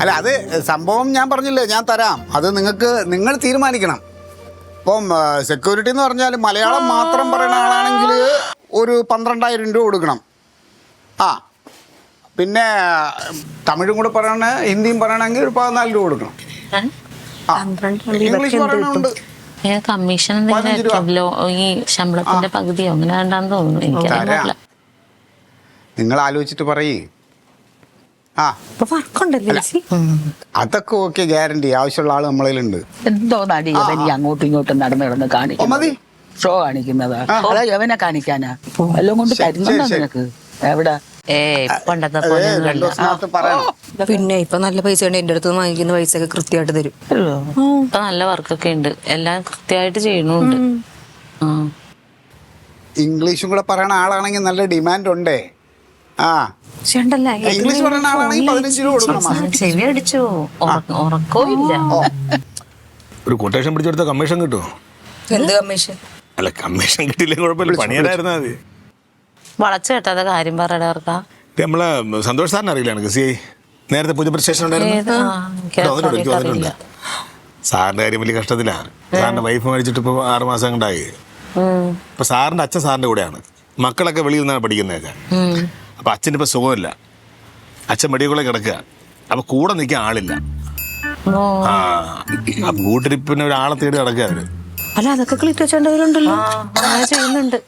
അല്ല, അത് സംഭവം ഞാൻ പറഞ്ഞില്ലേ, ഞാൻ തരാം. അത് നിങ്ങൾ തീരുമാനിക്കണം. ഇപ്പം സെക്യൂരിറ്റി എന്ന് പറഞ്ഞാൽ മലയാളം മാത്രം പറയുന്ന ആളാണെങ്കിൽ ഒരു 12,000 രൂപ കൊടുക്കണം. ആ, പിന്നെ തമിഴും കൂടെ പറയണ, ഹിന്ദിയും പറയണമെങ്കിൽ ഒരു 14 രൂപ കൊടുക്കണം. ഇംഗ്ലീഷ് പറയണുണ്ട്. കമ്മീഷൻ ഈ ശമ്പളത്തിന്റെ പകുതിയോ അങ്ങനെ വേണ്ടാന്ന് തോന്നുന്നു. എനിക്കറിയില്ല, നിങ്ങൾ ആലോചിച്ചിട്ട് പറയേ. ആ, അതൊക്കെ ഓക്കെ, ഗ്യാരണ്ടി. ആവശ്യമുള്ള ആള് നമ്മളിലുണ്ട്. എന്തോ നടി അങ്ങോട്ടും ഇങ്ങോട്ടും നടന്നു കിടന്ന് കാണിക്കുന്നത്, ഷോ കാണിക്കുന്നതാ. അതാ യവനെ കാണിക്കാനാ എല്ലാം കൊണ്ട് തരുന്നുണ്ടോ നിനക്ക്? എവിടെ? പിന്നെ ഇപ്പൊ നല്ല പൈസ ഉണ്ട്. എന്റെ അടുത്ത് വാങ്ങിക്കുന്ന പൈസ ഒക്കെ കൃത്യമായിട്ട് തരും. ഇപ്പൊ നല്ല വർക്കൊക്കെ ഉണ്ട്, എല്ലാം കൃത്യമായിട്ട് ചെയ്യണുണ്ട്. ഇംഗ്ലീഷും കൂടെ പറയണ ആളാണെങ്കിൽ നല്ല ഡിമാൻഡ് ഉണ്ടേ. ആ, ഇംഗ്ലീഷ് പറയുന്ന ആളാണെങ്കിൽ 15 രൂപ കൊടുക്കണം. ചെവി അടിച്ചോ, ഉറക്കോ ഇല്ല. ഒരു കൊട്ടേഷൻ പിടിച്ചെടുത്ത കമ്മീഷൻ കിട്ടുമോ? എന്ത് കമ്മീഷൻ? അല്ല, കമ്മീഷൻ കിട്ടിയില്ലേ കുഴപ്പമില്ല, പണിയായിരുന്നാ മതി. വളച്ചു കെട്ടാത്ത കാര്യം പറയടാ. നമ്മളെ സന്തോഷ് സാറിന് അറിയില്ല എനിക്ക്? സി ഐ നേരത്തെ പൂജപ്പുര സ്റ്റേഷൻ ഉണ്ടായിരുന്നു. സാറിന്റെ കാര്യം വലിയ കഷ്ടത്തിലാണ്. സാറിന്റെ വൈഫ് മരിച്ചിട്ട് ഇപ്പൊ 6 മാസം കൊണ്ടായി. ഇപ്പൊ സാറിന്റെ അച്ഛൻ സാറിന്റെ കൂടെയാണ്, മക്കളൊക്കെ വെളിയിൽ നിന്നാണ് പഠിക്കുന്നതൊക്കെ. അപ്പൊ അച്ഛൻ്റെ ഇപ്പൊ സുഖമില്ല, അച്ഛൻ മെഡിക്കോളെ കിടക്കുക. അപ്പൊ കൂടെ നിൽക്കാൻ ആളില്ല. അപ്പൊ കൂട്ടിരിപ്പിന് ഒരാളെ തേടി നടക്കുക അവര്. അല്ല, അതൊക്കെ ക്ലീറ്റോച്ചേണ്ടവരുണ്ടല്ലോ, ചെയ്യുന്നുണ്ട്.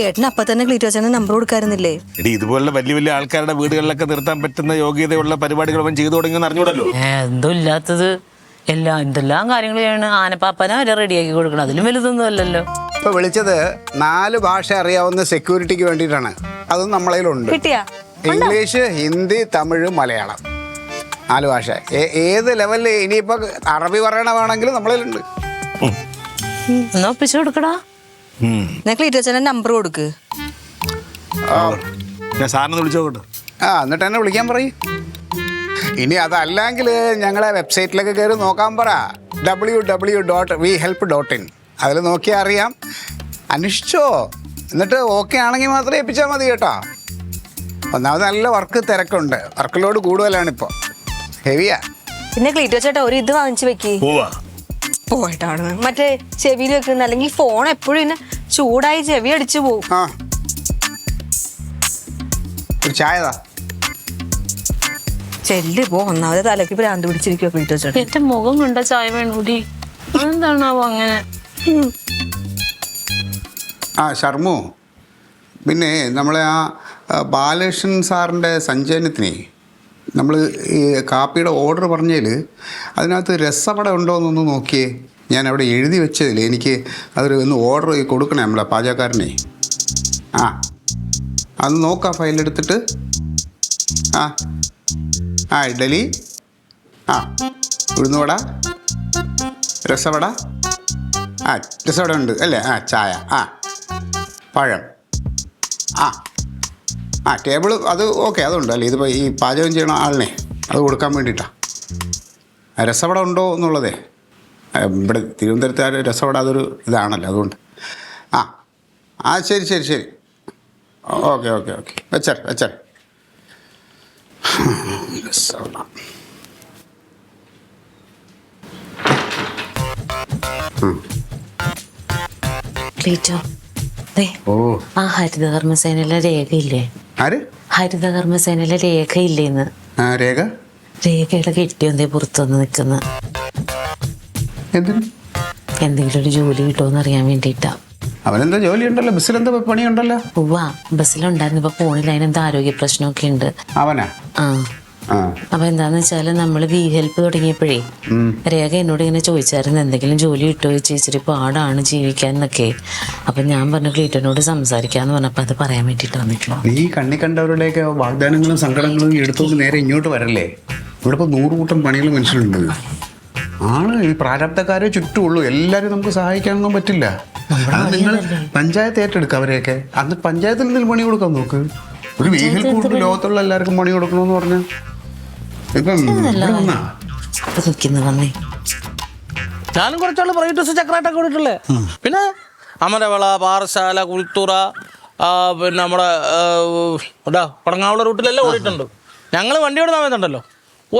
ഏട്ടന് അപ്പൊ തന്നെ ക്ലീറ്റോച്ചേന്റെ നമ്പർ കൊടുക്കാറുന്നില്ലേ? എടി, ഇതുപോലുള്ള വലിയ വലിയ ആൾക്കാരുടെ വീടുകളിലൊക്കെ നിർത്താൻ പറ്റുന്ന യോഗ്യതയുള്ള പരിപാടികൾ അവൻ ചെയ്തു തുടങ്ങിയെന്ന് അറിഞ്ഞൂടല്ലോ. എന്തോ ഇല്ലാത്തത് എന്തെല്ലാം കാര്യങ്ങൾ ചെയ്യണം. ആനപ്പാപ്പന അവരെ റെഡിയാക്കി കൊടുക്കണം, അതിലും വലുതൊന്നും അല്ലല്ലോ. ഇപ്പൊ വിളിച്ചത് 4 ഭാഷ അറിയാവുന്ന സെക്യൂരിറ്റിക്ക് വേണ്ടിയിട്ടാണ്. അതും നമ്മളതിലുണ്ട്. ഇംഗ്ലീഷ്, ഹിന്ദി, തമിഴ്, മലയാളം, 4 ഭാഷ. ഏത് ലെവലിൽ ഇനിയിപ്പോ അറബി പറയണ വേണമെങ്കിലും നമ്മളതിലുണ്ട്. എന്നാ ഒപ്പിച്ചു കൊടുക്കടാ. ക്ലീറ്റോച്ചേന്റെ നമ്പർ കൊടുക്ക്. ഞാൻ സാറിനെ വിളിച്ചോട്ടെ. എന്നിട്ട് എന്നെ വിളിക്കാൻ പറയും. ഇനി അതല്ലെങ്കിൽ ഞങ്ങളെ വെബ്സൈറ്റിലൊക്കെ കയറി നോക്കാൻ പറ. www.wehelp.in. അതിൽ നോക്കിയാൽ അറിയാം. അന്വേഷിച്ചോ, എന്നിട്ട് ഓക്കെ ആണെങ്കിൽ മാത്രമേ ഏൽപ്പിച്ചാൽ മതി കേട്ടോ. ഒന്നാമത് നല്ല വർക്ക് തിരക്കുണ്ട്, വർക്ക് ലോഡ് കൂടുതലാണിപ്പോൾ, ഹെവിയാ. പിന്നെ ക്ലീറ്റോച്ചേട്ടാ ഒരു ഇത് വാങ്ങിച്ചു വെക്കി. പോയിട്ടാണ് മറ്റേ ചെവിയിൽ വെക്കുന്ന, അല്ലെങ്കിൽ ഫോൺ എപ്പോഴും ഇങ്ങനെ ചൂടായി ചെവി അടിച്ചു പോവും. ഒരു ചായതാ. ചെല്ലി പോ, ഒന്നാമത് തലക്ക് ഭ്രാന്ത് പിടിച്ചിരിക്കുവോ ക്ലീറ്റോച്ചേട്ടാ. എന്റെ മുഖം കണ്ട ചായ വേണൂടി, എന്താണാവോ അങ്ങനെ. ശർമ്മു, പിന്നെ നമ്മളെ ബാലകൃഷ്ണൻ സാറിൻ്റെ സഞ്ചയനത്തിനെ നമ്മൾ ഈ കാപ്പിയുടെ ഓർഡർ പറഞ്ഞതിൽ അതിനകത്ത് രസവട ഉണ്ടോ എന്നൊന്ന് നോക്കിയേ. ഞാൻ അവിടെ എഴുതി വെച്ചതിൽ എനിക്ക് ഒന്ന് ഓർഡർ കൊടുക്കണേ നമ്മളെ പാചകക്കാരനെ. അത് നോക്കാം, ഫയലെടുത്തിട്ട്. ഇഡലി, ഉഴുന്നുവട, രസവട. രസവട ഉണ്ട് അല്ലേ? ചായ, പഴം, ടേബിൾ അത് ഓക്കെ, അതുണ്ട് അല്ലേ? ഇതിപ്പോൾ ഈ പാചകം ചെയ്യണ ആളിനെ അത് കൊടുക്കാൻ വേണ്ടിയിട്ടാണ്. രസവട ഉണ്ടോ എന്നുള്ളതേ, ഇവിടെ തിരുവനന്തപുരത്ത് രസവട അതൊരു ഇതാണല്ലോ, അതുകൊണ്ട്. ശരി ശരി ശരി, ഓക്കെ ഓക്കെ ഓക്കെ, വെച്ചാൽ രസവട. ആ ഹരിതകർമ്മസേനയിലെ രേഖയില്ലേ? ഹരിതകർമ്മസേനയിലെ രേഖയില്ലേന്ന്? രേഖയുടെ കെട്ടിയൊന്നേ പുറത്തുവന്ന് നിക്കുന്ന. എന്തെങ്കിലും ഒരു ജോലി കിട്ടുമോന്ന് അറിയാൻ വേണ്ടിട്ടാ. അവനെന്താ ജോലി ഉണ്ടല്ലോ, ബസ്സിലെന്താ പണിയുണ്ടല്ലോ? ബസ്സിലുണ്ടായിരുന്നു, ഇപ്പൊ ഫോണിൽ അതിനെന്താ ആരോഗ്യ പ്രശ്നമൊക്കെ ഉണ്ട് അവനാ. അപ്പൊ എന്താന്ന് വെച്ചാല് നമ്മള് വി ഹെൽപ്പ് തുടങ്ങിയപ്പോഴേ രേഖ എന്നോട് ഇങ്ങനെ ചോദിച്ചായിരുന്നു എന്തെങ്കിലും ജോലി കിട്ടുമോ ചോദിച്ചു, ഇച്ചിരി പാടാണ് ജീവിക്കാൻ എന്നൊക്കെ. അപ്പൊ ഞാൻ പറഞ്ഞു ക്ലീറ്റോനോട് സംസാരിക്കാന്ന് പറഞ്ഞപ്പോ അത് പറയാൻ വേണ്ടിട്ട് വന്നിട്ടുള്ളൂ. ഈ കണ്ണി കണ്ടവരുടെയൊക്കെ വാഗ്ദാനങ്ങളും സങ്കടങ്ങളും എടുത്തോണ്ട് നേരെ ഇങ്ങോട്ട് വരല്ലേ? ഇവിടെ ഇപ്പൊ 100 കൂട്ടം പണികൾ മനുഷ്യരുണ്ട്. ഈ പ്രാരാബ്ധക്കാരെ ചുറ്റുമുള്ളൂ, എല്ലാരും നമുക്ക് സഹായിക്കാനൊന്നും പറ്റില്ല. നിങ്ങൾ പഞ്ചായത്ത് ഏറ്റെടുക്കുക അവരെയൊക്കെ. അന്ന് പഞ്ചായത്തിൽ നിന്ന് പണി കൊടുക്കാൻ നോക്ക്. ഒരു വി ഹെൽപ്പ് കൊണ്ട് ലോകത്തുള്ള എല്ലാവർക്കും പണി കൊടുക്കണമെന്ന് പറഞ്ഞാൽ ഞാനും കുറച്ചാള് പ്രൈവറ്റ് ചക്രായിട്ടൊക്കെ കൊടുത്തിട്ടുള്ളേ. പിന്നെ അമരവള, പാറശാല, കുളിത്തൂറ, പിന്നെ നമ്മുടെ പടങ്ങാവുള്ള റൂട്ടിലെല്ലാം ഓടിയിട്ടുണ്ട്. ഞങ്ങൾ വണ്ടിയോട് സമയത്തുണ്ടല്ലോ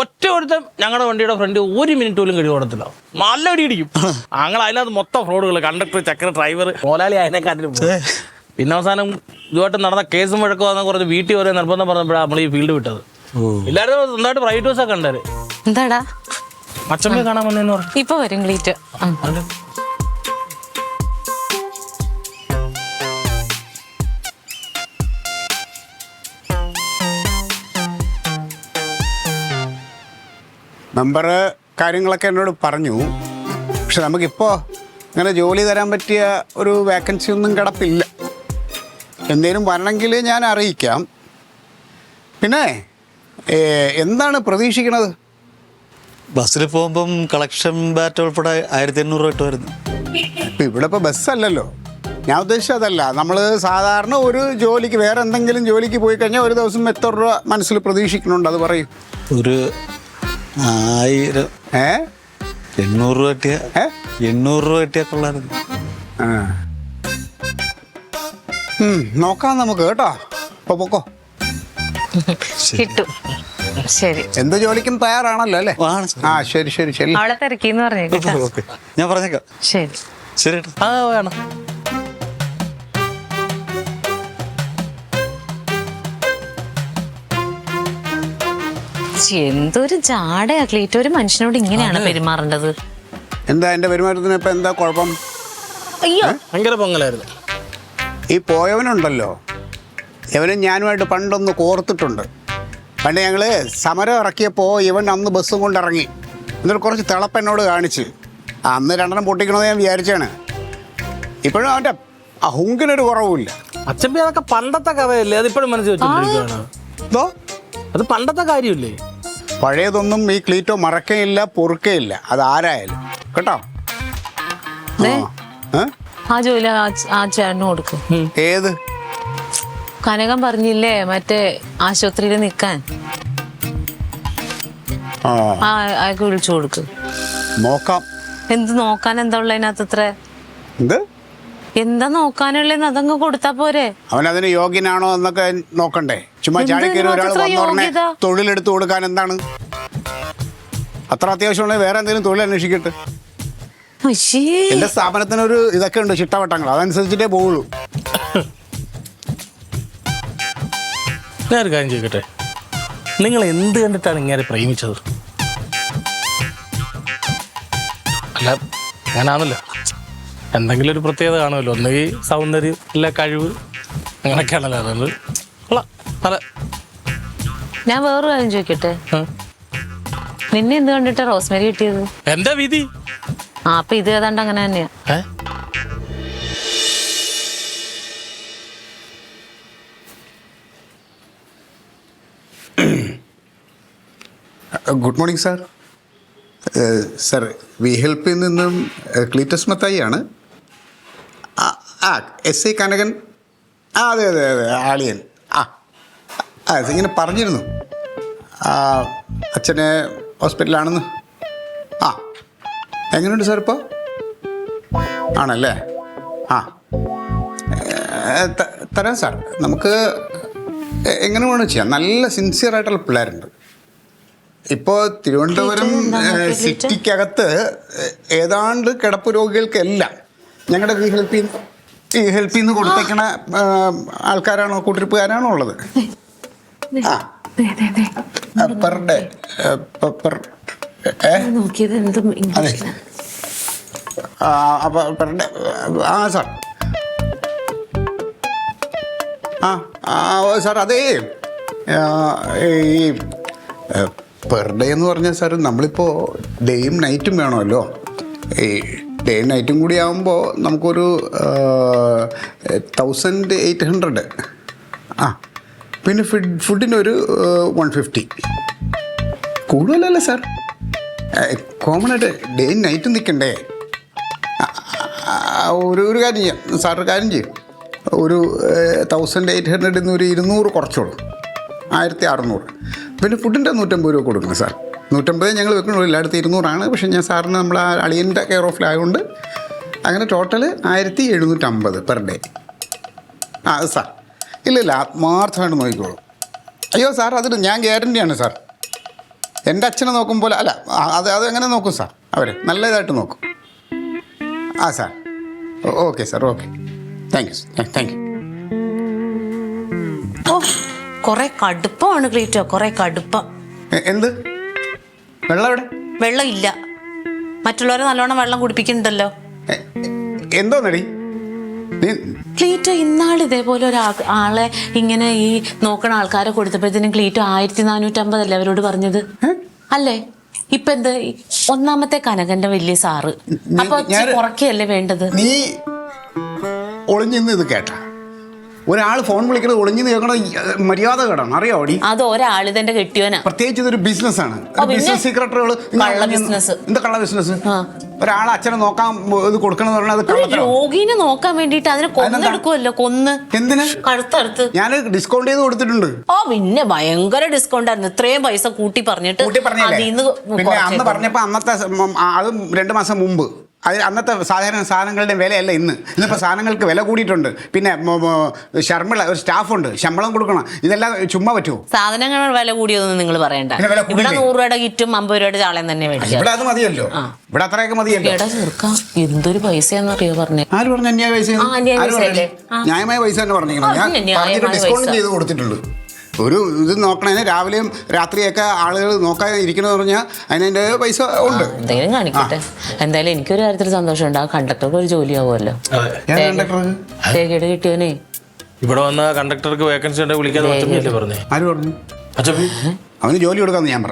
ഒറ്റ ഒരുത്തം ഞങ്ങളുടെ വണ്ടിയുടെ ഫ്രണ്ട് 1 മിനിറ്റ് പോലും കഴിവ് കൊടുത്തില്ല. നല്ല അടി ഇടിക്കും. ഞങ്ങൾ അതിനകത്ത് മൊത്തം ഫ്രോഡുകൾ, കണ്ടക്ടർ, ചക്കര, ഡ്രൈവർ, മോലാളി അതിനെക്കാട്ടിലും. പിന്നെ അവസാനം ഇതുമായിട്ട് നടന്ന കേസും വഴക്കും വന്നാൽ കുറച്ച് വീട്ടിൽ വരെ നിർബന്ധം പറഞ്ഞപ്പോഴാണ് നമ്മൾ ഈ ഫീൽഡ് വിട്ടത്. എല്ലാവരും സ്വന്തമായിട്ട് പ്രൈവറ്റ് ബസ്സൊക്കെ ഉണ്ടാര്. എന്താടാ അച്ഛമ്മയെ കാണാൻ വന്നേന്ന് പറഞ്ഞു. ഇപ്പൊ വരും ക്ലീറ്റ്. മെമ്പർ കാര്യങ്ങളൊക്കെ എന്നോട് പറഞ്ഞു. പക്ഷെ നമുക്കിപ്പോൾ അങ്ങനെ ജോലി തരാൻ പറ്റിയ ഒരു വേക്കൻസി ഒന്നും കിടപ്പില്ല. എന്തേലും വരണമെങ്കിൽ ഞാൻ അറിയിക്കാം. പിന്നെ എന്താണ് പ്രതീക്ഷിക്കുന്നത്? ബസ്സിൽ പോകുമ്പം കളക്ഷൻ ബാറ്റ് ഉൾപ്പെടെ 1800 രൂപ വരുന്നു. ഇപ്പം ഇവിടെ ഇപ്പോൾ ബസ്സല്ലല്ലോ ഞാൻ ഉദ്ദേശിച്ചത്. അതല്ല, നമ്മൾ സാധാരണ ഒരു ജോലിക്ക് വേറെ എന്തെങ്കിലും ജോലിക്ക് പോയി കഴിഞ്ഞാൽ ഒരു ദിവസം എത്ര രൂപ മനസ്സിൽ പ്രതീക്ഷിക്കുന്നുണ്ട്? അത് പറയും. ഒരു 1000 800 രൂപ കിട്ടിയ 800 രൂപ കിട്ടിയാൽ കൊള്ളായിരുന്നു. നോക്കാം നമുക്ക് കേട്ടോ. അപ്പോൾ പൊക്കോ. കിട്ടും. ശരി, എന്ത് ജോലിക്കും തയ്യാറാണല്ലോ അല്ലേ? ആ ശരി ശരി ശരി. അവളെ തിരക്കിന്ന് പറഞ്ഞു. ഓക്കെ, ഞാൻ പറഞ്ഞേക്കാം. ശരി ശരി ഏട്ടാ. ആ വേണം. എന്തൊരു ജാടയാ ക്ലീറ്റ്. ഒരു മനുഷ്യനോട് ഇങ്ങനെയാണ് പെരുമാറേണ്ടത്. എന്താ എൻ്റെ പെരുമാറ്റത്തിന് ഇപ്പം എന്താ കുഴപ്പം? അയ്യോ, ഭയങ്കര പൊങ്ങലായിരുന്നു. ഈ പോയവനുണ്ടല്ലോ, ഇവനും ഞാനുമായിട്ട് പണ്ടൊന്ന് കോർത്തിട്ടുണ്ട്. പണ്ട് ഞങ്ങൾ സമരം ഇറക്കിയപ്പോൾ ഇവൻ അന്ന് ബസ്സും കൊണ്ടിറങ്ങി. എന്നിട്ട് കുറച്ച് തിളപ്പെന്നോട് കാണിച്ച് അന്ന് 2 പൊട്ടിക്കണമെന്ന് ഞാൻ വിചാരിച്ചാണ്. ഇപ്പോഴും അവൻ്റെ ഹുങ്കിനൊരു കുറവുമില്ല. അച്ഛൻ അതൊക്കെ പണ്ടത്തെ കഥയല്ലേ? അതിപ്പോഴും മനസ്സിൽ വെച്ചോണ്ടിരിക്കുകയാണ്. എന്തോ അത് പണ്ടത്തെ കാര്യമില്ലേ? പഴയതൊന്നും ഈ ക്ലീറ്റോ മറക്കയില്ല, പൊറുക്കയില്ല. അത് ആരായാലും കേട്ടോ. ആ ജോലി ആ ചേട്ടന് കൊടുക്കും. ഏത് കനകം പറഞ്ഞില്ലേ മറ്റേ ആശുപത്രിയിൽ നിൽക്കാൻ, അയാൾക്ക് വിളിച്ചു കൊടുക്കും. നോക്കാം. എന്ത് നോക്കാൻ? എന്താ ഉള്ളതിനകത്ത് ഇത്ര? എന്ത് എന്താ നോക്കാനുള്ളതെന്ന് അതങ്ങ് കൊടുത്താ പോരെ? അവനതിന് യോഗ്യനാണോ എന്നൊക്കെ നോക്കണ്ടേ? ചുമ്മാ ചാടിക്കയറി ഒരാൾ വന്നോടനെ തൊഴിലെടുത്ത് കൊടുക്കാൻ എന്താണ്? അത്ര അത്യാവശ്യമുണ്ടെങ്കിൽ വേറെ എന്തെങ്കിലും തൊഴിൽ അന്വേഷിക്കട്ടെ. എന്റെ സ്ഥാപനത്തിനൊരു ഇതൊക്കെ ഉണ്ട്, ചിട്ടവട്ടങ്ങൾ. അതനുസരിച്ചിട്ടേ പോവുള്ളൂ. ഞാനൊരു കാര്യം ചോദിക്കട്ടെ, നിങ്ങൾ എന്ത് കണ്ടിട്ടാണ് ഇങ്ങനെ പ്രേമിച്ചത്? അല്ല, ഞാനാണല്ലോ, എന്തെങ്കിലും ഒരു പ്രത്യേകത കാണുമല്ലോ. ഒന്നുകിൽ സൗന്ദര്യം, ഇല്ല കഴിവ്, അങ്ങനെയൊക്കെയാണല്ലോ. അതുകൊണ്ട് അല്ല, ഞാൻ വേറൊരു കാര്യം ചോദിക്കട്ടെ, നിന്നെ എന്ത് കണ്ടിട്ടാ റോസ്മേരി കിട്ടിയത്? എന്താ വിധി. അപ്പൊ ഇത് ഏതാണ്ട് അങ്ങനെ തന്നെയാ. Good morning sir. Sir, V ഹെൽപ്പിൽ നിന്നും ക്ലീറ്റസ് മത്തായി ആണ്. SI കനകൻ. അതെ അതെ അതെ, ആളിയൻ. ഇങ്ങനെ പറഞ്ഞിരുന്നു അച്ഛനെ ഹോസ്പിറ്റലാണെന്ന്. എങ്ങനെയുണ്ട് സാർ ഇപ്പോൾ? ആണല്ലേ? തരാം സാർ. നമുക്ക് എങ്ങനെ വേണം ചെയ്യാം. നല്ല സിൻസിയറായിട്ടുള്ള പിള്ളേരുണ്ട്. ഇപ്പോൾ തിരുവനന്തപുരം സിറ്റിക്കകത്ത് ഏതാണ്ട് കിടപ്പ് രോഗികൾക്കെല്ലാം ഞങ്ങളുടെ ഈ ഹെൽപ്പിൽ നിന്ന് കൊടുത്തേക്കണ ആൾക്കാരാണോ, കൂട്ടിരിപ്പുകാരാണോ ഉള്ളത്? പെർ ഡേ അതെ. അപ്പോൾ പെർ ഡേ സാർ. സാർ അതേ ഈ പെർ ഡേ എന്ന് പറഞ്ഞാൽ സാർ നമ്മളിപ്പോൾ ഡേയും നൈറ്റും വേണമല്ലോ. ഈ ഡേയും നൈറ്റും കൂടി ആകുമ്പോൾ നമുക്കൊരു 1800. പിന്നെ ഫുഡിനൊരു 150. കൂടുതലല്ലേ സാർ? കോമൺ ആയിട്ട് ഡേയും നൈറ്റും നിൽക്കണ്ടേ? ഒരു കാര്യം ചെയ്യാം സാർ, കാര്യം ചെയ്യും. ഒരു 1800 ഒരു 200 കുറച്ചോളൂ, 1600. പിന്നെ ഫുഡിൻ്റെ 150 രൂപ കൊടുക്കണം സാർ. 150 ഞങ്ങൾ വെക്കണുള്ളൂ, എല്ലായിടത്തും 200 പക്ഷേ ഞാൻ സാറിന് നമ്മൾ ആ അളിയൻ്റെ കെയർ ഓഫിലായതുകൊണ്ട് അങ്ങനെ ടോട്ടൽ 1750 പെർ ഡേ. അത് സാർ ഇല്ല ആത്മാർത്ഥമായിട്ട് നോക്കിക്കോളൂ. അയ്യോ സാർ അതിന് ഞാൻ ഗ്യാരണ്ടിയാണ് സാർ. എൻ്റെ അച്ഛനെ നോക്കും പോലെ അല്ല, അതെങ്ങനെ നോക്കും സാർ, അവർ നല്ലതായിട്ട് നോക്കും. ആ sir okay sir, okay, thank you. ഓ കൊറേ കടുപ്പമാണ് ക്ലീറ്റോ, കൊറേ കടുപ്പം. എന്ത് വെള്ളം എവിടെ? വെള്ളം ഇല്ല, മറ്റുള്ളവരെ നല്ലോണം വെള്ളം കുടിപ്പിക്കുന്നുണ്ടല്ലോ. എന്തോ നടി നീ ക്ലീറ്റോ ഇന്നാൾ ഇതേപോലെ ആളെ ഇങ്ങനെ ഈ നോക്കണ ആൾക്കാരെ കൊടുത്തപ്പോഴത്തേനും ക്ലീറ്റോ 1450 അല്ലേ അവരോട് പറഞ്ഞത് അല്ലേ? ഇപ്പൊ എന്ത് ഒന്നാമത്തെ കനകന്റെ വലിയ സാറ്, അപ്പൊ കുറയ്ക്കല്ലേ വേണ്ടത്? നീ ഒളിഞ്ഞിന്ന് ഇത് കേട്ട ഒരാൾ ഫോൺ വിളിക്കുന്നത് ഒളിഞ്ഞിന്ന് കേൾക്കണത് മര്യാദ കേടാണ്, അറിയാവോടി? അത് ഒരാളിതെന്റെ കെട്ടിയോനാ. പ്രത്യേകിച്ച് ഇതൊരു ബിസിനസ്സാണ്. ബിസിനസ് സീക്രട്ടറികൾ എന്താ കള്ള ബിസിനസ്? ഒരാളെ അച്ഛനെ നോക്കാൻ ഇത് കൊടുക്കണമെന്ന് പറഞ്ഞാൽ രോഗീനെ നോക്കാൻ വേണ്ടിട്ട് അതിനെ കൊന്നെടുക്കുമല്ലോ, കൊന്ന് എന്തിന് കഴുത്തടുത്ത് ഞാൻ ഡിസ്കൗണ്ട് ചെയ്ത് കൊടുത്തിട്ടുണ്ട്. ഓ പിന്നെ ഭയങ്കര ഡിസ്കൗണ്ട് ആയിരുന്നു, ഇത്രയും പൈസ കൂട്ടി പറഞ്ഞിട്ട് പിന്നെ അന്ന് പറഞ്ഞപ്പോ അന്നത്തെ അത് 2 മാസം മുമ്പ് അന്നത്തെ സാധനങ്ങളുടെ വിലയല്ല ഇന്നിപ്പോൾ സാധനങ്ങൾക്ക് വില കൂടിയിട്ടുണ്ട്. പിന്നെ ശർമ്മിള ഒരു സ്റ്റാഫുണ്ട്, ശമ്പളം കൊടുക്കണം, ഇതെല്ലാം ചുമ്മാ പറ്റുമോ? സാധനങ്ങൾ വില കൂടിയൊന്നും നിങ്ങൾ പറയണ്ട. ഇവിടെ 100 രൂപയുടെ കിറ്റും 50 രൂപയുടെ ചാളയും തന്നെ മേടിക്കും. ഇവിടെ അത് മതിയല്ലോ, ഇവിടെ അത്രയൊക്കെ മതിയല്ലോ. എടാ ചെറുക്കാം എന്തൊരു പൈസയെന്ന് അറിയോ പറഞ്ഞേ? ആര് പറഞ്ഞു അന്യായ പൈസ? ന്യായമായ പൈസ തന്നെ പറഞ്ഞിരിക്കണം. ഞാൻ പറഞ്ഞിട്ട് ഡിസ്കൗണ്ട് ചെയ്ത് കൊടുത്തിട്ടുള്ളൂ. ഒരു ഇത് നോക്കണേന് രാവിലെയും രാത്രിയൊക്കെ ആളുകൾ നോക്കാൻ ഇരിക്കണമെന്ന് പറഞ്ഞാൽ അതിൻ്റെ പൈസ ഉണ്ട്. എന്തെങ്കിലും കാണിക്കട്ടെ. എന്തായാലും എനിക്കൊരു കാര്യത്തിൽ സന്തോഷമുണ്ട്, ആ കണ്ടക്ടർക്ക് ഒരു ജോലിയാവുമല്ലോ. തേകേട് കിട്ടിയോനെ ഇവിടെ വന്ന കണ്ടക്ടർക്ക് വേക്കൻസി ഉണ്ടെങ്കിൽ വിളിക്കാതെ പറഞ്ഞേ. ആര് പറഞ്ഞു? അവന് ജോലി കൊടുക്കാന്ന് ഞാൻ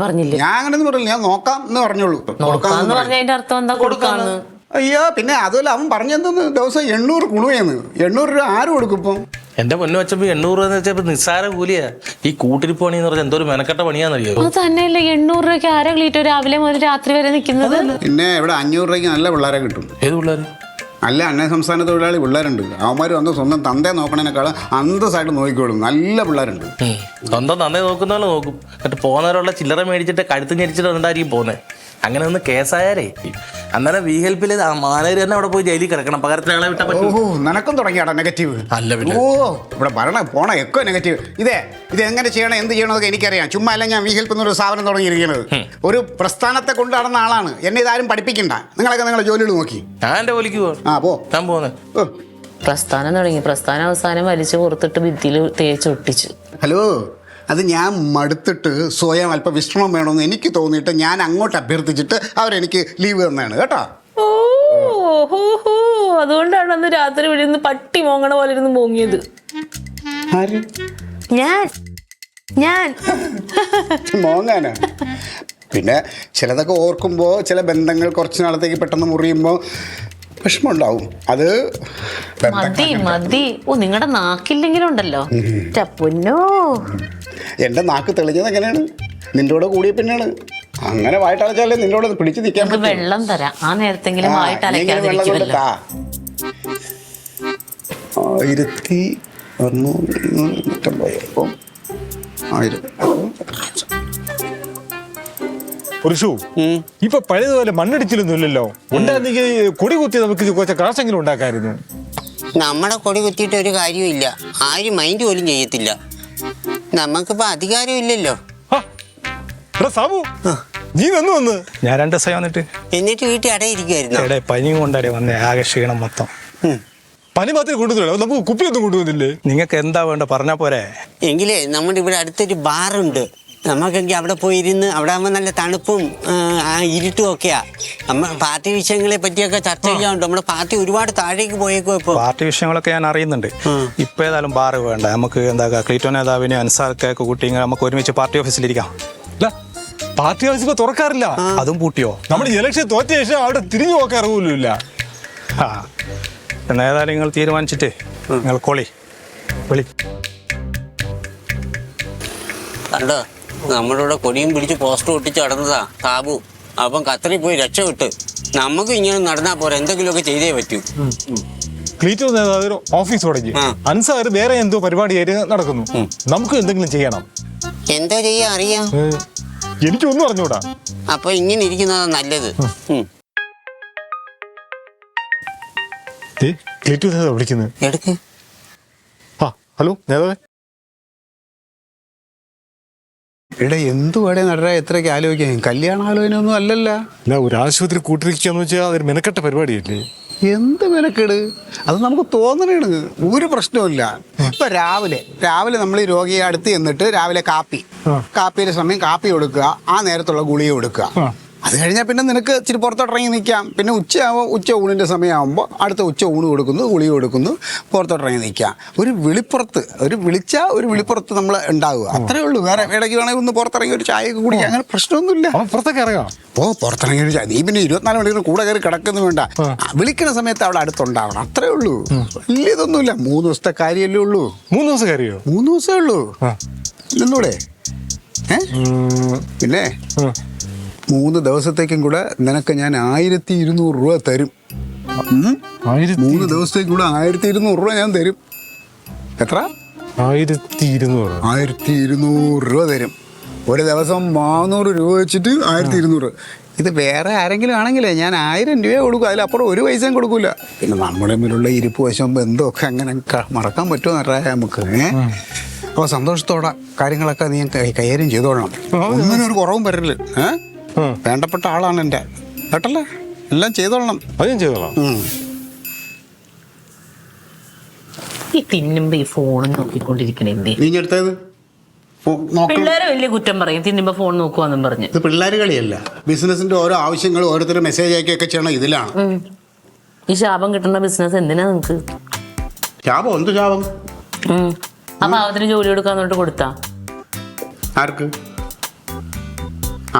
പറഞ്ഞില്ലേ? ഞാൻ അങ്ങനെയൊന്നും പറഞ്ഞില്ല, ഞാൻ നോക്കാം എന്ന് പറഞ്ഞോളൂ. നോക്കാന്ന് പറഞ്ഞ അതിന്റെ അർത്ഥം എന്താ? കൊടുക്കാന്ന്. അയ്യോ പിന്നെ അതുമല്ല, അവൻ പറഞ്ഞെന്തെന്ന് ദിവസം 800 കുളുവയെന്ന്. 800 രൂപ ആര് കൊടുക്കും ഇപ്പം? എന്റെ പൊന്നു വെച്ചപ്പോ 800 രൂപ എന്ന് വെച്ചപ്പോ നിസ്സാര കൂലിയാ. ഈ കൂട്ടിരിപ്പ് പണി എന്ന് പറഞ്ഞാൽ എന്തോ ഒരു മെനക്കെട്ട പണിയാന്നറിയോ? അത് തന്നെയല്ല, 800 രൂപയ്ക്ക് ആരാ ക്ലീറ്റോ രാവിലെ മുതൽ രാത്രി വരെ നിൽക്കുന്നത്? പിന്നെ ഇവിടെ 500 രൂപയ്ക്ക് നല്ല പിള്ളേരെ കിട്ടും. ഏത് പിള്ളേർ? നല്ല അന്യ സംസ്ഥാന തൊഴിലാളി പിള്ളേരുണ്ട്. അവന്മാർ വന്ന് സ്വന്തം തന്തയെ നോക്കണേനേക്കാളും അന്തസ്സായിട്ട് നോക്കിക്കോളും. നല്ല പിള്ളേരുണ്ട്. സ്വന്തം തന്തയെ നോക്കുന്നവരെ നോക്കും. എന്നിട്ട് പോകുന്നവരുള്ള ചില്ലറ മേടിച്ചിട്ട് കഴുത്ത് ഞെരിച്ചിട്ട് ഉണ്ടായിരിക്കും പോകുന്നത്. അങ്ങനെ ഒന്ന് കേസായാലേ അന്നേരം വി ഹെൽപ്പിൽ മാനേജർ തന്നെ അവിടെ പോയി ജയിലിൽ കിടക്കണം. പകരത്തിന് ആളെ വിട്ടാൽ പറ്റും. ഓ നിനക്കും തുടങ്ങിയാടാ നെഗറ്റീവ്. അല്ല ഓ ഇവിടെ പോണ ഒക്കെ നെഗറ്റീവ്. ഇത് എങ്ങനെ ചെയ്യണം എന്ത് ചെയ്യണമെന്നൊക്കെ എനിക്കറിയാം. ചുമ്മാ അല്ല ഞാൻ വി ഹെൽപ്പ് എന്നൊരു സ്ഥാപനം തുടങ്ങിയിരിക്കുന്നത്. ഒരു പ്രസ്ഥാനത്തെ കൊണ്ട് നടന്ന ആളാണ്. എന്നെ ഇതാരും പഠിപ്പിക്കണ്ട. നിങ്ങളൊക്കെ നിങ്ങളുടെ ജോലികൾ നോക്കി. ഞാൻ എന്റെ ജോലിക്ക് ഞാൻ പോകുന്നത്. പ്രസ്ഥാനം തുടങ്ങി, പ്രസ്ഥാനം അവസാനം വലിച്ചു പുറത്തിട്ട് ഭിത്തിയിൽ തേച്ചൊട്ടിച്ചു. ഹലോ, അത് ഞാൻ മടുത്തിട്ട് സ്വയം അല്പം വിശ്രമം വേണമെന്ന് എനിക്ക് തോന്നിയിട്ട് ഞാൻ അങ്ങോട്ട് അഭ്യർത്ഥിച്ചിട്ട് അവരെനിക്ക് ലീവ് തന്നെയാണ് കേട്ടോ. അതുകൊണ്ടാണ് അന്ന് രാത്രി ഇവിടെ നിന്ന് പട്ടി മോങ്ങണ പോലെ ഇരുന്ന് മോങ്ങിയത്. ഞാൻ മോങ്ങാനാ? പിന്നെ ചിലതൊക്കെ ഓർക്കുമ്പോൾ ചില ബന്ധങ്ങൾ കുറച്ച് നാളത്തേക്ക് പെട്ടെന്ന് മുറിയുമ്പോൾ വിഷമമുണ്ടാവും. അത് മതി. ഓ നിങ്ങളുടെ നാക്കില്ലെങ്കിലും ഉണ്ടല്ലോ പൊന്നോ. എൻ്റെ നാക്ക് തെളിഞ്ഞത് എങ്ങനെയാണ്? നിന്റെ കൂടെ കൂടിയ പിന്നെയാണ്. അങ്ങനെ വായിട്ടടച്ചാലേ നിന്റെ കൂടെ പിടിച്ചു നിൽക്കാൻ പറ്റും. വെള്ളം തരാം, ആ നേരത്തെങ്കിലും വെള്ളം കൊണ്ട് താ. 1450 പുരുഷു ഇപ്പൊ പഴയതുപോലെ മണ്ണിടിച്ചിലൊന്നും ഇല്ലല്ലോ. ഉണ്ടായിരുന്നെങ്കിൽ കൊടി കുത്തി നമുക്ക് കുറച്ച് കാശെങ്കിലും ഉണ്ടാക്കായിരുന്നു. നമ്മുടെ കൊടി കുത്തിയിട്ട് ഒരു കാര്യമില്ല, ആരും മൈൻഡ് പോലും ചെയ്യത്തില്ല. നമുക്കിപ്പോ അധികാരം ഇല്ലല്ലോ. സാബു നീ വന്ന് ഞാൻ 2 ദിവസം വന്നിട്ട് എന്നിട്ട് വീട്ടിൽ അടയിരിക്കുവായിരുന്നു. പനിയും കൊണ്ടേ വന്നേ, ആകെ ക്ഷീണം മൊത്തം. പനി മാത്രമേ കൊണ്ടുവന്നില്ല, നമുക്ക് കുപ്പിയൊന്നും കൊണ്ടുവന്നില്ലേ? നിങ്ങൾക്ക് എന്താ വേണ്ട പറഞ്ഞാ പോരെ. എങ്കിലേ നമ്മുടെ ഇവിടെ അടുത്തൊരു ബാറുണ്ട്, നമുക്കെങ്കിൽ അവിടെ പോയിരുന്ന് അവിടെ ആകുമ്പോൾ നല്ല തണുപ്പും ഇരുട്ടും ഒക്കെയാ. നമ്മൾ പാർട്ടി വിഷയങ്ങളെ പറ്റിയൊക്കെ ചർച്ച ചെയ്യാറുണ്ട്. നമ്മുടെ പാർട്ടി ഒരുപാട് താഴേക്ക് പോയേക്കോ. ഇപ്പോൾ പാർട്ടി വിഷയങ്ങളൊക്കെ ഞാൻ അറിയുന്നുണ്ട്. ഇപ്പൊ ഏതായാലും ബാറ് വേണ്ട, നമുക്ക് എന്താ ക്ലീറ്റോ നേതാവിനെ അൻസാർക്കൊക്കെ കൂട്ടി നമുക്ക് ഒരുമിച്ച് പാർട്ടി ഓഫീസിലിരിക്കാം. പാർട്ടി ഓഫീസ് ഇപ്പൊ തുറക്കാറില്ല. അതും പൂട്ടിയോ? നമ്മൾ ഇലക്ഷൻ തോറ്റ ശേഷം അവിടെ തിരിഞ്ഞു നോക്കാൻ ഇറങ്ങൂല്ല. ഏതായാലും നിങ്ങൾ തീരുമാനിച്ചിട്ട് നിങ്ങൾ വിളി. കണ്ടോ, നമ്മുടെ ഇവിടെ കൊടിയും പിടിച്ച് പോസ്റ്റർ ഒട്ടിച്ച് നടന്നതാ സാബു. അപ്പം ഖത്തറിൽ പോയി രക്ഷപ്പെട്ട്. നമുക്ക് ഇങ്ങനെ നടന്നാ പോരാ, എന്തെങ്കിലുമൊക്കെ ചെയ്തേ പറ്റൂ. ക്ലീറ്റോ നേതാവ് ഓഫീസ് തുടങ്ങി, അൻസാർ വേറെ എന്തോ പരിപാടിയായിട്ട് നടക്കുന്നു. നമുക്ക് എന്തെങ്കിലും ചെയ്യണം. എന്തോ ചെയ്യാൻ അറിയാം? എനിക്കൊന്നും അറിഞ്ഞൂടാ. അപ്പൊ ഇങ്ങനെ ഇരിക്കുന്നതാ നല്ലത്. ക്ലീറ്റോ നേതാവ് വിളിക്കുന്നത്. എടുക്ക്. ഹലോ നേതാവേ. എടാ എന്തുവാടേ നടരാ എത്രയൊക്കെ ആലോചിക്കാൻ, കല്യാണാലോചനയൊന്നും അല്ലല്ല. അല്ല, ഒരു ആശുപത്രി കൂട്ടിരിക്കാന്ന് വെച്ചാൽ അതൊരു മെനക്കെട്ട പരിപാടിയല്ലേ. എന്ത് മെനക്കേട്, അത് നമുക്ക് തോന്നണേണ്. ഒരു പ്രശ്നവുമില്ല. ഇപ്പൊ രാവിലെ നമ്മൾ ഈ രോഗിയെ അടുത്ത് ചെന്നിട്ട് രാവിലെ കാപ്പിയുടെ സമയം കാപ്പി കൊടുക്കുക, ആ നേരത്തുള്ള ഗുളിക കൊടുക്കുക. അത് കഴിഞ്ഞാൽ പിന്നെ നിനക്ക് ഇച്ചിരി പുറത്തോട്ടിറങ്ങി നിൽക്കാം. പിന്നെ ഉച്ച ഊണിൻ്റെ സമയമാകുമ്പോൾ അടുത്ത ഉച്ച ഊണ് കൊടുക്കുന്നു, ഗുളിക കൊടുക്കുന്നു, പുറത്തോട്ടിറങ്ങി നിൽക്കാം. ഒരു വിളിപ്പുറത്ത് നമ്മൾ ഉണ്ടാവുക, അത്രേ ഉള്ളൂ. വേറെ ഇടയ്ക്ക് വേണമെങ്കിൽ ഒന്ന് പുറത്തിറങ്ങി ഒരു ചായയൊക്കെ കുടിക്കുക, അങ്ങനെ പ്രശ്നമൊന്നുമില്ല. പുറത്തൊക്കെ ഇറങ്ങാം. പുറത്തിറങ്ങി ഒരു ചായ, നീ പിന്നെ 24 മണിക്കൂർ കൂടെ കയറി കിടക്കുന്നു വേണ്ട. വിളിക്കുന്ന സമയത്ത് അവിടെ അടുത്തുണ്ടാവണം, അത്രേ ഉള്ളൂ. വലിയ ഇതൊന്നുമില്ല. 3 ദിവസത്തെ കാര്യമല്ലേ ഉള്ളൂ. 3 ദിവസം കാര്യമോ? 3 ദിവസമേ ഉള്ളൂ. എന്നൂടെ പിന്നെ 3 ദിവസത്തേക്കും കൂടെ നിനക്ക് ഞാൻ 1200 രൂപ തരും. 3 ദിവസത്തേക്കും കൂടെ 1200 രൂപ ഞാൻ തരും. എത്ര? 1200 രൂപ തരും. ഒരു ദിവസം 400 രൂപ വെച്ചിട്ട് 1200. ഇത് വേറെ ആരെങ്കിലും ആണെങ്കിലേ ഞാൻ 1000 രൂപ കൊടുക്കും, അതിലപ്പുറം ഒരു പൈസയും കൊടുക്കൂല. പിന്നെ നമ്മുടെ മുന്നിലുള്ള ഇരിപ്പ് വശം ബന്ധമൊക്കെ അങ്ങനെ മറക്കാൻ പറ്റുമോ എന്നറിയാം നമുക്ക്. അപ്പോൾ സന്തോഷത്തോടെ കാര്യങ്ങളൊക്കെ നീ കൈകാര്യം ചെയ്തോളണം. ഒന്നിനും ഒരു കുറവും വരരുത്. വേണ്ടപ്പെട്ട ആളാണ് എൻ്റെ, കേട്ടല്ലേ? എല്ലാം ചെയ്തോളണം. അത് ഞാൻ ചെയ്തോളാം. ഈ തിന്നുമ്പോ ഈ ഫോൺ നോക്കിക്കൊണ്ടിരിക്കണേ. നീ എടുത്തത് പിള്ളേരെ വലിയ കുറ്റം പറയും, തിന്നുമ്പോ ഫോൺ നോക്കുവാന്നും പറഞ്ഞ്. ഇത് പിള്ളേർ കളിയല്ല. ബിസിനസിന്റെ ഓരോ ആവശ്യങ്ങൾ ഓരോരുത്തരും മെസ്സേജ് ആക്കിയൊക്കെ ചെയ്യണം. ഇതിലാണ് ഈ ശാപം കിട്ടുന്ന ബിസിനസ് എന്തിനാ നിങ്ങക്ക്? ശാപം? എന്ത് ശാപം? ആ പാവത്തിന് ജോലി കൊടുക്കാന്നോട്ട് കൊടുത്താ ആർക്ക്?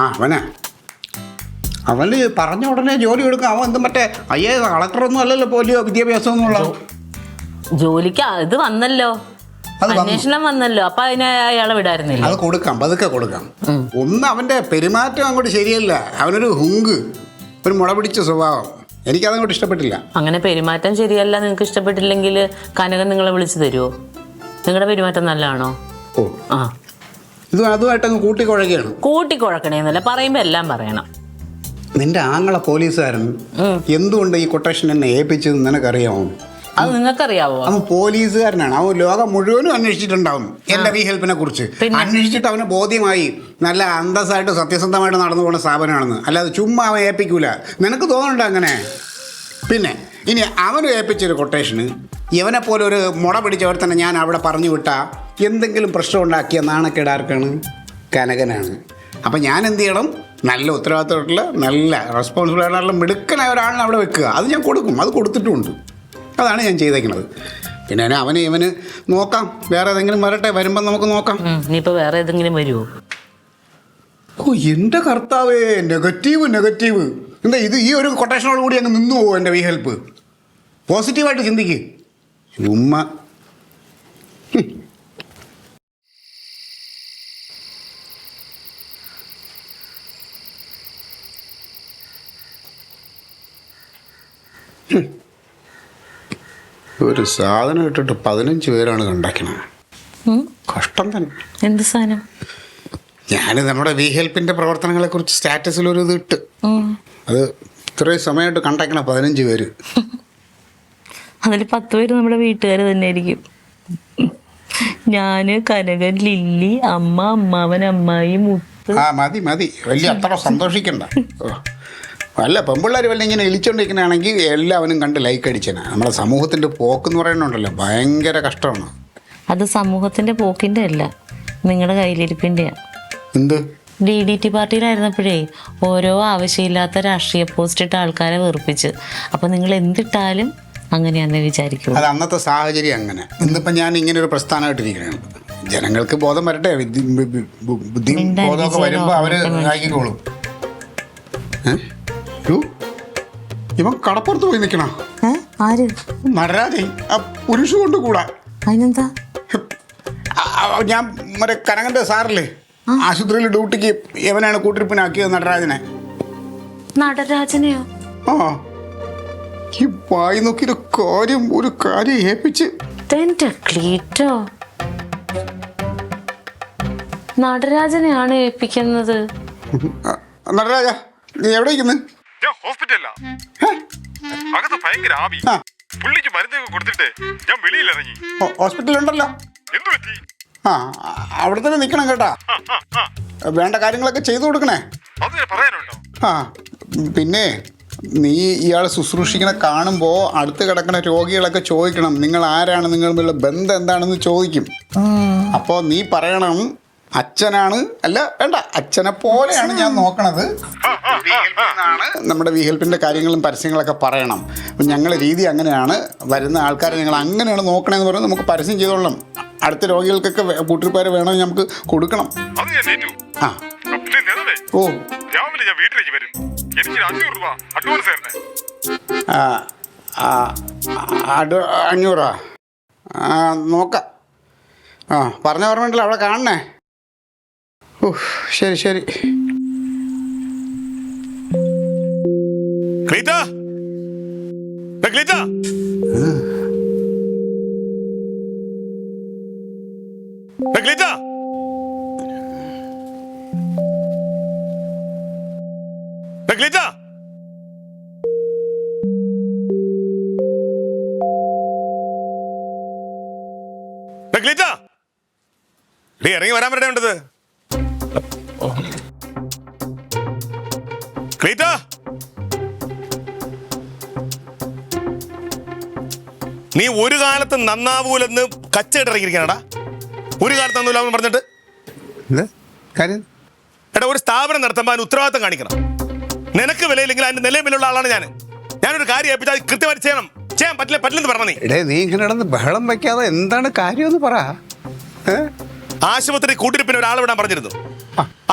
അവന് പറഞ്ഞ ഉടനെ ജോലി കൊടുക്കാം. അവൻ എന്തും മറ്റേ കളക്ടറൊന്നും അല്ലല്ലോ, പോലിയോ വിദ്യാഭ്യാസം എന്നുള്ള ജോലിക്ക് ഇത് വന്നല്ലോ, അന്വേഷണം വന്നല്ലോ. അപ്പൊ അതിനെ അയാളെ വിടായിരുന്നില്ല. അത് കൊടുക്കാം, പതുക്കെ കൊടുക്കാം. ഒന്ന് അവന്റെ പെരുമാറ്റം അങ്ങോട്ട് ശരിയല്ല. അവനൊരു ഒരു മുള പിടിച്ച സ്വഭാവം, എനിക്കതങ്ങോട്ട് ഇഷ്ടപ്പെട്ടില്ല. അങ്ങനെ പെരുമാറ്റം ശരിയല്ല നിങ്ങൾക്ക് ഇഷ്ടപ്പെട്ടില്ലെങ്കിൽ കനകൻ നിങ്ങളെ വിളിച്ചു തരുമോ? നിങ്ങളുടെ പെരുമാറ്റം നല്ലതാണോ? അതുമായിട്ടങ്ങ് കൂട്ടിക്കുഴക്കണേന്നല്ല, പറയുമ്പോ എല്ലാം പറയണം. നിന്റെ ആങ്ങളെ പോലീസുകാരൻ എന്തുകൊണ്ട് ഈ കൊട്ടേഷൻ എന്നെ ഏൽപ്പിച്ചത് നിനക്കറിയാമോ? അത് നിങ്ങൾക്കറിയാവോ? അവൻ പോലീസുകാരനാണ്. അവൻ ലോകം മുഴുവനും അന്വേഷിച്ചിട്ടുണ്ടാവും എൻ്റെ വി ഹെൽപ്പിനെ കുറിച്ച്. അന്വേഷിച്ചിട്ട് അവന് ബോധ്യമായി നല്ല അന്തസ്സായിട്ട് സത്യസന്ധമായിട്ട് നടന്നു പോകുന്ന സ്ഥാപനമാണെന്ന്. അല്ലാതെ ചുമ്മാ അവൻ ഏൽപ്പിക്കൂല. നിനക്ക് തോന്നണ്ട അങ്ങനെ. പിന്നെ ഇനി അവന് ഏൽപ്പിച്ചൊരു കൊട്ടേഷന് ഇവനെപ്പോലെ ഒരു മുട പിടിച്ചവർ തന്നെ ഞാൻ അവിടെ പറഞ്ഞു വിട്ടാൽ എന്തെങ്കിലും പ്രശ്നം ഉണ്ടാക്കിയ നാണക്കേടാർക്കാണ്? കനകനാണ്. അപ്പം ഞാൻ എന്ത് ചെയ്യണം? നല്ല ഉത്തരവാദിത്തമായിട്ടുള്ള നല്ല റെസ്പോൺസിബിൾ ആയിട്ടുള്ള മിടുക്കനായ ഒരാളിനെ അവിടെ വെക്കുക. അത് ഞാൻ കൊടുക്കും, അത് കൊടുത്തിട്ടുമുണ്ട്. അതാണ് ഞാൻ ചെയ്തേക്കുന്നത്. പിന്നെ ഇവന് നോക്കാം, വേറെ ഏതെങ്കിലും വരട്ടെ, വരുമ്പം നമുക്ക് നോക്കാം. ഇനിയിപ്പോൾ വേറെ ഏതെങ്കിലും വരുമോ? എൻ്റെ കർത്താവേ, നെഗറ്റീവ്. എന്താ ഇത്? ഈ ഒരു കൊട്ടേഷനോട് കൂടി അങ്ങ് നിന്നു പോകും എൻ്റെ വി ഹെൽപ്പ്. പോസിറ്റീവായിട്ട് ചിന്തിക്ക്. ഉമ്മ ഒരു സാധനം ഇട്ടിട്ട് 15 പേരാണ് കണ്ടാക്കണത്. കഷ്ടം തന്നെ. എന്ത് സാധനം? ഞാൻ നമ്മുടെ വി ഹെൽപ്പിന്റെ പ്രവർത്തനങ്ങളെ കുറിച്ച് സ്റ്റാറ്റസിലൊരു ഇത് ഇട്ട്, അത് ഇത്രയും സമയമായിട്ട് കണ്ടാക്കണ 15 പേര്. അതിൽ 10 പേര് നമ്മുടെ വീട്ടുകാർ തന്നെ ആയിരിക്കും. ഞാന്, കനകൻ, ലില്ലി, അമ്മ, അമ്മാവൻ, അമ്മായി, മുത്ത്. മതി വലിയ അത്ര സന്തോഷിക്കണ്ട. അല്ല, പെമ്പിള്ളേർ വല്ല ഇങ്ങനെ ഇളിച്ചോണ്ടിരിക്കണമെങ്കിൽ എല്ലാവരും കണ്ട് ലൈക്ക് അടിച്ചേനെ. നമ്മുടെ സമൂഹത്തിന്റെ പോക്കെന്ന് പറയുന്നുണ്ടല്ലോ, ഭയങ്കര കഷ്ടമാണ്. അത് സമൂഹത്തിന്റെ പോക്കിന്റെ അല്ല, നിങ്ങളുടെ കയ്യിലിരിപ്പിന്റെയാ. എന്ത്? DDT പാർട്ടിയിലായിരുന്നപ്പോഴേ ഓരോ ആവശ്യമില്ലാത്ത രാഷ്ട്രീയ പോസ്റ്റ് ഇട്ട ആൾക്കാരെ വെറുപ്പിച്ച്. അപ്പൊ നിങ്ങൾ എന്തിട്ടാലും അങ്ങനെയാന്ന് വിചാരിക്കും. അത് അന്നത്തെ സാഹചര്യം അങ്ങനെ. ഇന്നിപ്പം ഞാൻ ഇങ്ങനെ ഒരു പ്രസ്ഥാനമായിട്ടിരിക്കുകയാണ്. ജനങ്ങൾക്ക് ബോധം വരട്ടെ, ബുദ്ധിയും ബോധമൊക്കെ വരുമ്പോൾ അവര് ആക്കിക്കോളും. ഇവൻ കടപ്പുറത്ത് പോയി നിൽക്കണ ആര്? നടരാജൻ. ആ പുരുഷ കൊണ്ട് കൂടാ. അതിനെന്താ? ഞാൻ മറ്റേ കനകന്റെ സാറില്ലേ, ആശുപത്രിയിൽ ഡ്യൂട്ടിക്ക് എവനാണ് കൂട്ടിരിപ്പിനാക്കിയത് നടരാജനെ. നടരാജനെയോ? ഈ വായി നോക്കിയൊരു കാര്യം ഏൽപ്പിച്ച് നടരാജനെയാണ് ഏൽപ്പിക്കുന്നത്. നടരാജ, നീ എവിടെ ഇരിക്കുന്നു? ഞാൻ ഹോസ്പിറ്റലിലാ. അകത്ത് ഭയങ്കര ആവി. പുള്ളിക്ക് മരുന്നൊക്കെ കൊടുത്തിട്ട് ഞാൻ വെളിയിലിറങ്ങി. ഹോസ്പിറ്റലുണ്ടല്ലോ. ആ അവിടെ തന്നെ നിൽക്കണം കേട്ടാ. വേണ്ട കാര്യങ്ങളൊക്കെ ചെയ്തു കൊടുക്കണേ. ആ പിന്നെ നീ ഇയാൾ ശുശ്രൂഷിക്കണ കാണുമ്പോൾ അടുത്ത് കിടക്കുന്ന രോഗികളൊക്കെ ചോദിക്കണം നിങ്ങൾ ആരാണ്, നിങ്ങളുള്ള ബന്ധം എന്താണെന്ന് ചോദിക്കും. അപ്പോൾ നീ പറയണം അച്ഛനാണ്, അല്ല വേണ്ട അച്ഛനെ പോലെയാണ് ഞാൻ നോക്കണത്. നമ്മുടെ വി ഹെൽപ്പിൻ്റെ കാര്യങ്ങളും പരസ്യങ്ങളൊക്കെ പറയണം. അപ്പം ഞങ്ങളുടെ രീതി അങ്ങനെയാണ്, വരുന്ന ആൾക്കാരെ ഞങ്ങൾ അങ്ങനെയാണ് നോക്കണമെന്ന് പറയുന്നത്. നമുക്ക് പരസ്യം ചെയ്തോളണം. അടുത്ത രോഗികൾക്കൊക്കെ കൂട്ടിരിപ്പാര് വേണമെങ്കിൽ നമുക്ക് കൊടുക്കണം. ആ ഓ രാവിലെ ഞാൻ വീട്ടിലേക്ക് വരും. എനിക്ക് 500 രൂപ അഡ്വാൻസ് തരണേ. 500 നോക്കാം. ആ പറഞ്ഞ ഓർമ്മയുണ്ടല്ലോ, അവിടെ കാണണേ. ഓ ശരി ശരി. ക്ലീറ്റ ക്ലീറ്റ ക്ലീറ്റ ക്ലീറ്റ ക്ലീറ്റ ഡേ ഇറങ്ങി വരാൻ വരേണ്ടത്. ക്ലീറ്റ നീ ഒരു കാലത്ത് നന്നാവൂലെന്ന് കച്ചയിട്ട് ഇറങ്ങിയിരിക്കണടാ. ഒരു കാലത്ത് നന്നാവൂലെന്ന് പറഞ്ഞിട്ട് കാര്യം എടാ, ഒരു സ്ഥാപനം നടത്തുമ്പോൾ അതിന് ഉത്തരവാദിത്തം കാണിക്കണം. നിനക്ക് വിലയില്ലെങ്കിൽ അതിന്റെ നിലയും വിലയുള്ള ആളാണ് ഞാനൊരു കാര്യം ഏൽപ്പിച്ചാൽ അത് കൃത്യമായിട്ട് ചെയ്യാൻ പറ്റില്ലെന്ന് പറഞ്ഞ നീ ഇങ്ങനെ കിടന്ന് ബഹളം വയ്ക്കാതെ എന്താണ് കാര്യമെന്ന് പറ. ആശുപത്രി കൂട്ടിരിപ്പിന് ഒരാളെ വിടാൻ പറഞ്ഞിരുന്നു.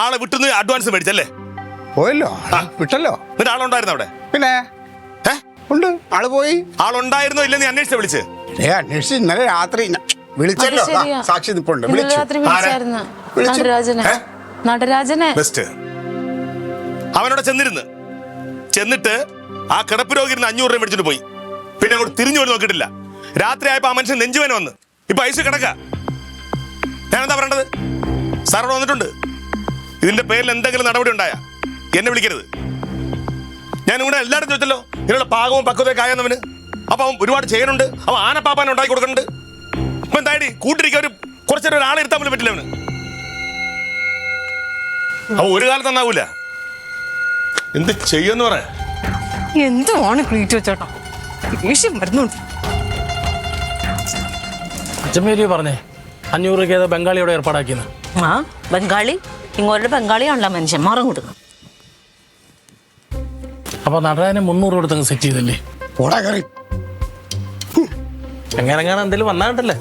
ആളെ വിട്ടുന്ന് അഡ്വാൻസ് മേടിച്ചല്ലേ? പോയല്ലോ, വിട്ടല്ലോ. എന്നിട്ട് ആളുണ്ടായിരുന്നു അവിടെ? പിന്നെ ഉണ്ട്, ആള് പോയി. ആളുണ്ടായിരുന്നോ ഇല്ലെന്ന് നീ അന്വേഷിച്ച് അന്വേഷിച്ച് ഇന്നലെ രാത്രി വിളിച്ചല്ലോ. സാക്ഷി നിപ്പുണ്ട്. ബെസ്റ്റ്. അവനോട് ചെന്നിട്ട് ആ കിടപ്പ് രോഗി 500 രൂപ മേടിച്ചിട്ട് പോയി. പിന്നെ അങ്ങോട്ട് തിരിഞ്ഞു പോലും നോക്കിയിട്ടില്ല. രാത്രി ആയപ്പോ ആ മനുഷ്യൻ നെഞ്ചുവേന വന്ന് ഇപ്പൊ ഐസ് കിടക്ക. ഞാനെന്താ പറയേണ്ടത്? സാറോട് വന്നിട്ടുണ്ട്. ഇതിന്റെ പേരിൽ എന്തെങ്കിലും നടപടി ഉണ്ടായ എന്നെ വിളിക്കരുത്. ഞാനിവിടെ എല്ലാവരും ചോദിച്ചല്ലോ ഇതിനുള്ള പാകവും പക്വതയൊക്കെ ആയെന്നവന്. അപ്പൊ അവൻ ഒരുപാട് ചെയ്യാനുണ്ട്. അവൻ ആനപ്പാപ്പാൻ ഉണ്ടാക്കി കൊടുക്കുന്നുണ്ട്. അപ്പൊ എന്തായാലും കൂട്ടിരിക്കാൻ കുറച്ചേരം ഒരാളെ ഇരുത്താൻ പോലും പറ്റില്ല അവന്. അവൻ ഒരു കാലത്ത് നന്നാവൂല. എന്ത് ചെയ്യുമെന്ന് പറയാ. എന്തുവാണ് ക്ലീറ്റോ ചേട്ടാ, ദേഷ്യം വരുന്നുണ്ട്. അച്ഛമ്മേരി പറഞ്ഞേ 500 രൂപയ്ക്ക് ഏതോ ബംഗാളിയോടെ ഏർപ്പാടാക്കിയെന്ന്. ആ ബംഗാളി ഇങ്ങോട്ട് ബംഗാളിയാണല്ലോ മനുഷ്യൻ മാറും കൊടുക്കും. അപ്പൊ നടനെ 300 കൊടുത്തങ്ങ് സെറ്റ് ചെയ്തല്ലേ? എങ്ങനെ എന്തെങ്കിലും വന്നാണ്ടല്ലേ?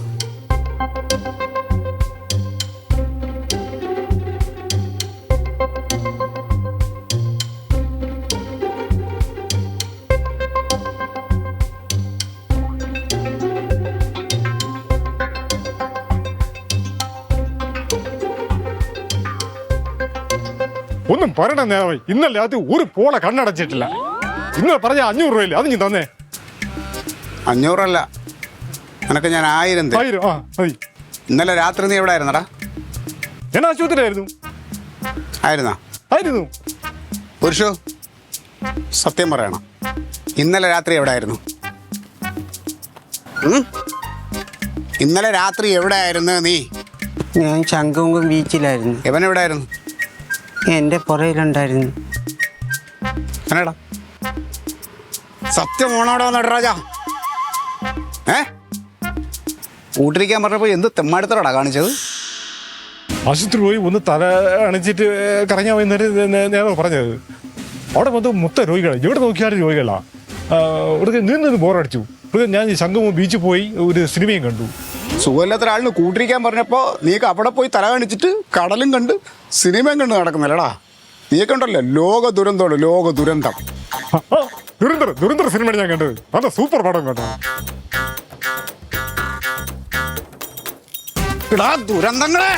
ഒന്നും പറയണ നേരമായി. ഇന്നലെ അത് ഒരു പോള കണ്ണടച്ചിട്ടില്ല. ഇന്നലെ പറഞ്ഞ 500 രൂപയില്ലേ, അത് നീ തന്നേ. 500 അല്ല, നിനക്ക് ഞാൻ 1000 തരും. മതി. ഇന്നലെ രാത്രി നീ എവിടെ ആയിരുന്നടാ? ഞാൻ ആശുപത്രിയിലായിരുന്നു. ആയിരുന്നു പുരുഷോ, സത്യം പറയണം. ഇന്നലെ രാത്രി എവിടെ ആയിരുന്നു? ഇന്നലെ രാത്രി എവിടെ ആയിരുന്നു നീ? ഞാൻ ശംഖുമുഖം ബീച്ചിലായിരുന്നു. എവൻ എവിടെ ആയിരുന്നു? എൻ്റെ പുറയിലുണ്ടായിരുന്നു. എന്നടാ സത്യം ഓണോടോ നടരാജാ? കൂട്ടിരിക്കാൻ പറഞ്ഞപ്പോൾ എന്ത് തെമ്മാടുത്തടാ കാണിച്ചത്? ആശുപത്രി പോയി ഒന്ന് തല അണിച്ചിട്ട് കറങ്ങാൻ പോയി പറഞ്ഞത്. അവിടെ മൊത്തം രോഗികളാണ്. എവിടെ നോക്കിയാലും രോഗികളാണ്. ഇവിടെ നിന്ന് ബോറടിച്ചു. ഞാൻ ശംഖുമുഖം ബീച്ചിൽ പോയി ഒരു സിനിമയും കണ്ടു. സുഖമില്ലാത്ത ഒരാളിന് കൂട്ടിരിക്കാൻ പറഞ്ഞപ്പോൾ നീക്ക് അവിടെ പോയി തല കാണിച്ചിട്ട് കടലും കണ്ട് സിനിമയും കണ്ട് നടക്കുന്നില്ലടാ. നീയൊക്കെ ഉണ്ടല്ലോ ലോക ദുരന്തമാണ്, ലോക ദുരന്തം. ദുരന്തർ സിനിമയാണ് ഞാൻ കണ്ടത്. അതാ സൂപ്പർ പടം കേട്ടോ. ദുരന്തങ്ങളെ